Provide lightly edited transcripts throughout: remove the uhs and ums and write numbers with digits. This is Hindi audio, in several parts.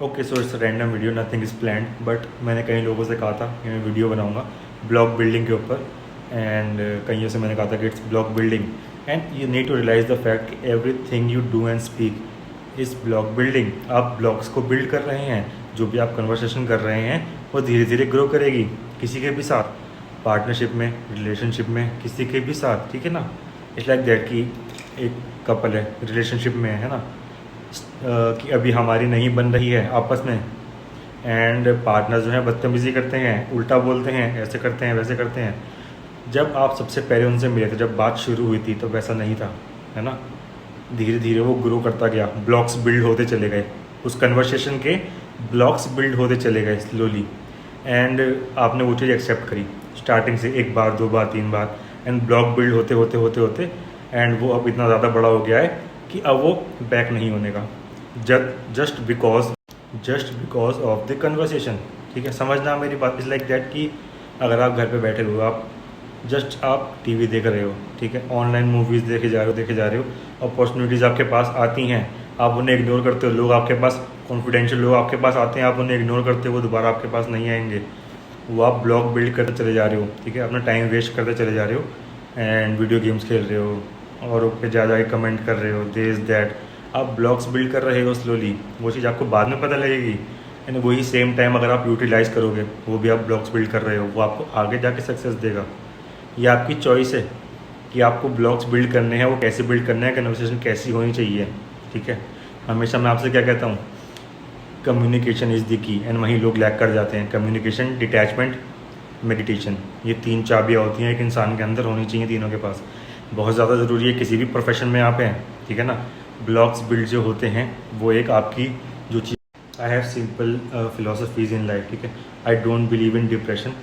Okay, so it's random video, nothing is planned, but मैंने कई लोगों से कहा था कि मैं वीडियो बनाऊंगा ब्लॉक बिल्डिंग के ऊपर। एंड कईयों से मैंने कहा था कि it's block building and you need to realize the fact कि everything you do and speak is block building. आप ब्लॉक्स को बिल्ड कर रहे हैं, जो भी आप कन्वर्सेशन कर रहे हैं वो धीरे धीरे ग्रो करेगी किसी के भी साथ, पार्टनरशिप में, रिलेशनशिप में, किसी के भी साथ, ठीक है ना। इट्स लाइक दैट कि एक कपल है, रिलेशनशिप में है ना, कि अभी हमारी नहीं बन रही है आपस में, एंड पार्टनर जो है बदतमीज़ी करते हैं, उल्टा बोलते हैं, ऐसे करते हैं, वैसे करते हैं। जब आप सबसे पहले उनसे मिले थे, जब बात शुरू हुई थी, तो वैसा नहीं था, है ना। धीरे धीरे वो ग्रो करता गया, ब्लॉक्स बिल्ड होते चले गए, उस कन्वर्सेशन के ब्लॉक्स बिल्ड होते चले गए स्लोली। एंड आपने वो चीज़ एक्सेप्ट करी स्टार्टिंग से, एक बार, दो बार, तीन बार, एंड ब्लॉक बिल्ड होते होते होते होते एंड वो अब इतना ज़्यादा बड़ा हो गया है कि अब वो बैक नहीं होने का, just because of the conversation. ठीक है, समझना मेरी बात। इज़ लाइक दैट कि अगर आप घर पे बैठे हो, आप टीवी देख रहे हो, ठीक है, ऑनलाइन मूवीज़ देखे जा रहे हो, अपॉर्चुनिटीज़ आपके पास आती हैं, आप उन्हें इग्नोर करते हो। लोग आपके पास, कॉन्फिडेंशियल लोग आपके पास आते हैं, आप उन्हें इग्नोर करते हो, वो दोबारा आपके पास नहीं आएंगे। वो आप ब्लॉग बिल्ड करते चले जा रहे हो, ठीक है, अपना टाइम वेस्ट करते चले जा रहे हो, एंड वीडियो गेम्स खेल रहे हो और उस पर ज़्यादा कमेंट कर रहे हो, दिस दैट। आप ब्लॉग्स बिल्ड कर रहे हो स्लोली, वो चीज़ आपको बाद में पता लगेगी। एंड वही सेम टाइम अगर आप यूटिलाइज़ करोगे, वो भी आप ब्लॉग्स बिल्ड कर रहे हो, वो आपको आगे जाके सक्सेस देगा। ये आपकी चॉइस है कि आपको ब्लॉग्स बिल्ड करने हैं, वो कैसे बिल्ड करने हैं, कन्वर्सेशन कैसी होनी चाहिए, ठीक है। हमेशा मैं आपसे क्या कहता हूँ, कम्युनिकेशन इज़ द की, एंड वहीं लोग लैग कर जाते हैं। कम्युनिकेशन, डिटैचमेंट, मेडिटेशन, ये तीन चाबियाँ होती हैं एक इंसान के अंदर, होनी चाहिए तीनों के पास। बहुत ज़्यादा ज़रूरी है किसी भी प्रोफेशन में आप हैं, ठीक है ना। ब्लॉग्स बिल्ड जो होते हैं वो एक आपकी जो चीज़, I have simple philosophies in life, ठीक है। I don't believe in depression,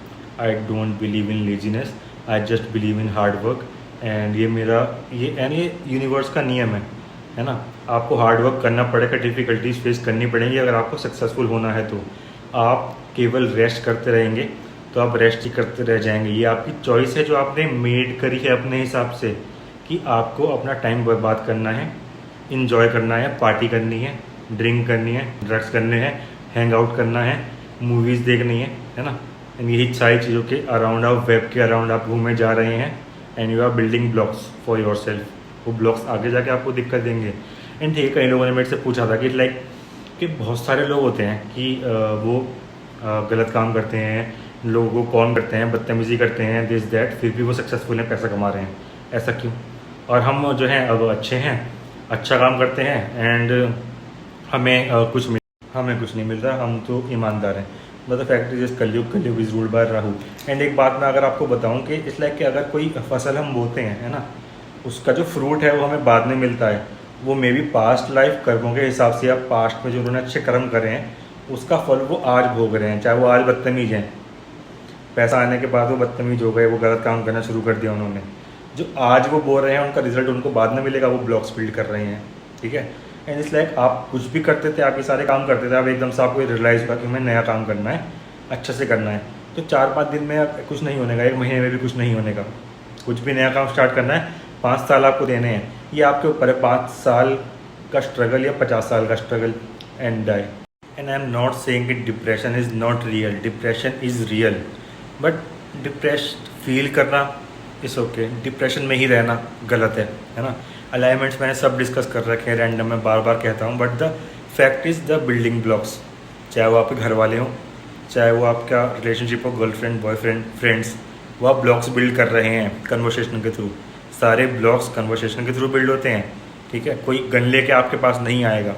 I don't believe in laziness, I just believe in hard work. And ये मेरा ये यूनिवर्स का नियम है ना। आपको हार्ड वर्क करना पड़ेगा, डिफ़िकल्टीज फेस करनी पड़ेंगी अगर आपको सक्सेसफुल होना है। तो आप केवल रेस्ट करते रहेंगे तो आप रेस्ट ही करते रह जाएंगे। ये आपकी चॉइस है जो आपने मेड करी है अपने हिसाब से, कि आपको अपना टाइम बर्बाद करना है, इंजॉय करना है, पार्टी करनी है, ड्रिंक करनी है, ड्रग्स करने हैं, हैंग आउट करना है, मूवीज़ देखनी है ना। एंड यही सारी चीज़ों के अराउंड आप, वेब के अराउंड आप घूमे जा रहे हैं, and you are building blocks for yourself. वो ब्लॉक्स आगे जाके आपको दिक्कत देंगे। एंड ठीक है, कई लोगों ने मेरे से पूछा था कि लाइक कि बहुत सारे लोग होते हैं कि वो गलत काम करते हैं, लोगों को कॉन करते हैं, बदतमीज़ी करते हैं, दिस दैट, फिर भी वो सक्सेसफुल हैं, पैसा कमा रहे हैं, ऐसा क्यों? और हम जो हैं अब अच्छे हैं, अच्छा काम करते हैं, एंड हमें हमें कुछ नहीं मिल रहा, हम तो ईमानदार हैं। बट द फैक्ट इज कलयुग is ruled by Rahu. And एक बात मैं अगर आपको बताऊं कि इस लाइक कि अगर कोई फसल हम बोते हैं, है ना, उसका जो फ्रूट है वो हमें बाद में मिलता है। वो मे बी पास्ट लाइफ कर्मों के हिसाब से, या पास्ट में जो उन्होंने अच्छे कर्म करे हैं उसका फल वो आज भोग रहे हैं, चाहे वो आज बदतमीज हैं। पैसा आने के बाद वो बदतमीज हो गए, वो गलत काम करना शुरू कर दिया उन्होंने। जो आज वो बोल रहे हैं उनका रिजल्ट उनको बाद में मिलेगा, वो ब्लॉक्स बिल्ड कर रहे हैं, ठीक है। एंड इट्स लाइक आप कुछ भी करते थे, आप ये सारे काम करते थे, आप एकदम से आपको रियलाइज़ हुआ कि हमें नया काम करना है, अच्छे से करना है, तो 4-5 दिन में कुछ नहीं होने का, 1 महीने में भी कुछ नहीं होने का। कुछ भी नया काम स्टार्ट करना है, 5 साल आपको देने हैं, ये आपके ऊपर है, 5 साल का स्ट्रगल या 50 साल का struggle, and die. And I am not saying कि depression is not real, depression is real, but depression feel करना इस ओके, डिप्रेशन में ही रहना गलत है ना। अलाइनमेंट्स मैंने सब डिस्कस कर रखे हैं, रैंडम में बार बार कहता हूँ, but the fact is the building blocks. चाहे वो आपके घर वाले हों, चाहे वो आपका रिलेशनशिप हो, गर्लफ्रेंड, बॉयफ्रेंड, फ्रेंड्स, वो आप ब्लॉक्स बिल्ड कर रहे हैं कन्वर्सेशन के थ्रू। सारे ब्लॉक्स कन्वर्सेशन के थ्रू बिल्ड होते हैं, ठीक है। कोई गन लेके आपके पास नहीं आएगा,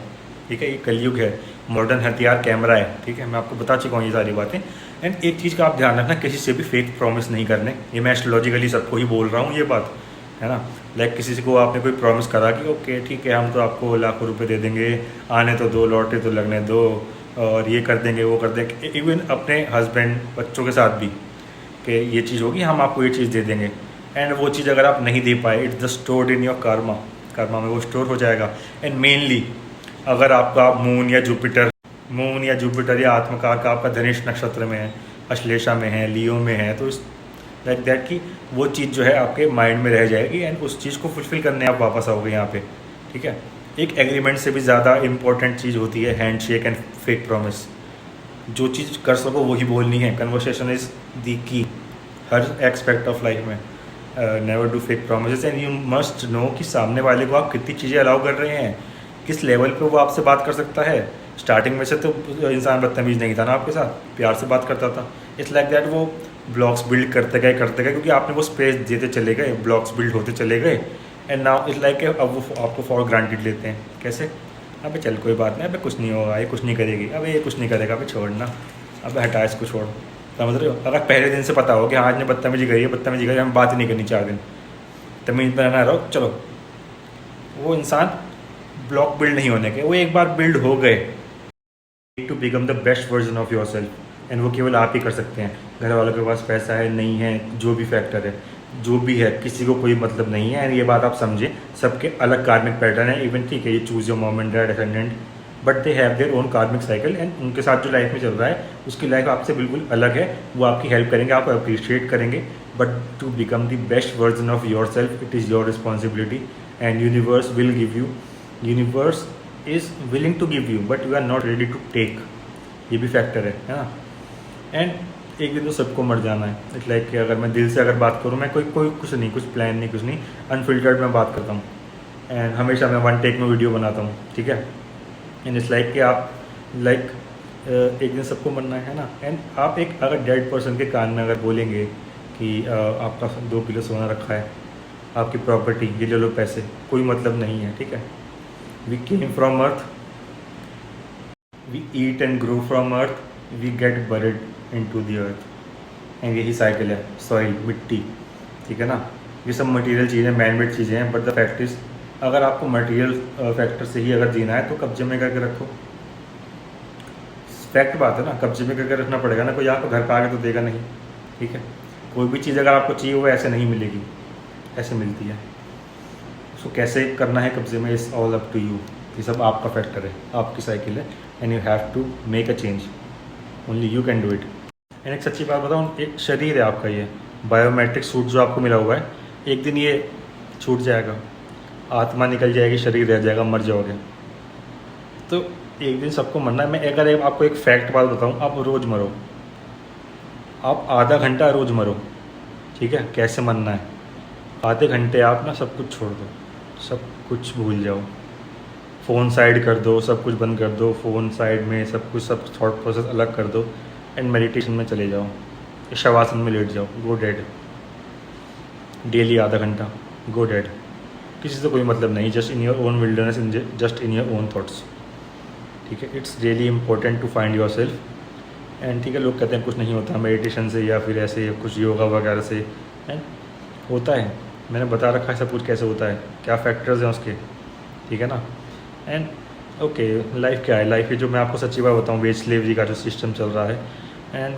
ठीक है। ये कलयुग है, मॉडर्न हथियार कैमरा है, ठीक है। मैं आपको बता चुका हूँ ये सारी बातें। एंड एक चीज़ का आप ध्यान रखना, किसी से भी फेक प्रॉमिस नहीं करने। ये मैं एस्ट्रोलॉजिकली सबको ही बोल रहा हूँ ये बात, है ना। लाइक किसी को आपने कोई प्रॉमिस करा कि ओके ठीक है, हम तो आपको लाखों रुपए दे देंगे, आने तो दो, लौटे तो लगने दो, और ये कर देंगे, वो कर देंगे। इवन अपने हस्बैंड, बच्चों के साथ भी, कि ये चीज़ होगी, हम आपको ये चीज़ दे देंगे, एंड वो चीज़ अगर आप नहीं दे पाए, it's the stored in your Karma में वो स्टोर हो जाएगा। एंड मेनली अगर आपका मून या जुपिटर या आत्मकार का आपका धनिष्ठ नक्षत्र में है, अश्लेषा में है, लियो में है, तो इस लाइक दैट कि वो चीज़ जो है आपके माइंड में रह जाएगी, एंड उस चीज़ को फुलफिल करने आप वापस आओगे यहाँ पे, ठीक है। एक एग्रीमेंट से भी ज़्यादा इंपॉर्टेंट चीज़ होती है hand shake and fake promise. जो चीज़ कर सको वही बोलनी है। कन्वर्सेशन इज़ द की हर एस्पेक्ट ऑफ लाइफ में। Never do fake promise and you must know कि सामने वाले को आप कितनी चीज़ें अलाउ कर रहे हैं, किस लेवल पे वो आपसे बात कर सकता है। स्टार्टिंग में से तो इंसान बदतमीज़ नहीं था ना, आपके साथ प्यार से बात करता था। इट्स लाइक दैट वो ब्लॉक्स बिल्ड करते गए क्योंकि आपने वो स्पेस देते चले गए, ब्लॉक्स बिल्ड होते चले गए। एंड नाउ इट्स लाइक अब वो आपको फॉर ग्रांटेड लेते हैं। कैसे? अबे चल कोई बात नहीं, अबे कुछ नहीं होगा, ये कुछ नहीं करेगी, अबे ये कुछ नहीं करेगा, अबे छोड़ना, अबे हटा इसको, छोड़। समझ रहे हो? अगर पहले दिन से पता हो कि आज ने बदतमीजी करी है, हम बात ही नहीं करनी 4 दिन, तमीज़ में रहना रहो, चलो। वो इंसान ब्लॉक बिल्ड नहीं होने के, वो एक बार बिल्ड हो गए। To become the best version of yourself, and वो केवल आप ही कर सकते हैं। घर वालों के पास पैसा है नहीं है, जो भी फैक्टर है, जो भी है, किसी को कोई मतलब नहीं है। एंड ये बात आप समझें, सबके अलग कार्मिक पैटर्न है। इवन ठीक है, ये choose your mom and dad ascendant, but they have their own कार्मिक साइकिल। एंड उनके साथ जो लाइफ में चल रहा है, उसकी लाइफ आपसे बिल्कुल अलग है। वो आपकी हेल्प करेंगे, आपको अप्रिशिएट करेंगे, but to become the best version of yourself, it is your responsibility. And universe will give you, universe is willing to give you, but you are not ready to take. ये भी फैक्टर है ना। एंड एक दिन तो सबको मर जाना है। इट्स लाइक कि अगर मैं दिल से अगर बात करूँ, मैं कोई कुछ नहीं, कुछ प्लान नहीं, कुछ नहीं, अनफिल्टर्ड मैं बात करता हूँ। एंड हमेशा मैं 1 टेक में वीडियो बनाता हूँ, ठीक है। एंड इट्स लाइक कि आप एक दिन सबको मरना है ना। एंड आप एक अगर डेड पर्सन के कान में अगर बोलेंगे कि आपका 2 किलो सोना रखा है, आपकी प्रॉपर्टी, ये ले लो पैसे, कोई मतलब नहीं है, ठीक है। We came from earth, we eat and grow from earth, we get buried into the earth. And यही साइकिल है, सॉइल, मिट्टी, ठीक है ना। ये सब मटेरियल चीज़ें, मैनमेड चीज़ें हैं, बट द फैक्ट इज़ अगर आपको मटेरियल फैक्टर से ही अगर जीना है तो कब्जे में करके रखो। फैक्ट बात है ना, कब्जे में करके रखना पड़ेगा ना, कोई आपको घर पर आके तो देगा नहीं, ठीक है। कोई भी चीज़ अगर आपको चाहिए वो ऐसे नहीं मिलेगी, ऐसे मिलती है। सो कैसे करना है कब्जे में, is all up to you. ये सब आपका फैक्टर है, आपकी साइकिल है, and you have to make a change, only you can do it. And एक सच्ची बात बताऊँ, एक शरीर है आपका, ये बायोमेट्रिक सूट जो आपको मिला हुआ है, एक दिन ये छूट जाएगा, आत्मा निकल जाएगी, शरीर रह जाएगा, मर जाओगे। तो एक दिन सबको मरना है। मैं अगर आपको एक फैक्ट बात बताऊँ, आप रोज़ मरो, आप आधा घंटा रोज़ मरो, ठीक है। कैसे मरना है? आधे घंटे आप ना सब कुछ छोड़ दो, सब कुछ भूल जाओ, फ़ोन साइड कर दो, सब कुछ बंद कर दो, फ़ोन साइड में, सब कुछ, सब थॉट प्रोसेस अलग कर दो, एंड मेडिटेशन में चले जाओ, शवासन में लेट जाओ, गो डेड। डेली आधा घंटा, गो डेड। किसी से कोई मतलब नहीं, just in your own wilderness, just in your own thoughts, ठीक है। It's really important to find yourself. And ठीक है, लोग कहते हैं कुछ नहीं होता मेडिटेशन से या फिर ऐसे कुछ योगा वगैरह से, एंड होता है। मैंने बता रखा है सब कुछ कैसे होता है, क्या फैक्टर्स हैं उसके, ठीक है ना। एंड ओके, लाइफ क्या है? लाइफ है जो मैं आपको सच्ची बात बताऊँ, वेज स्लेवरी का जो सिस्टम चल रहा है। एंड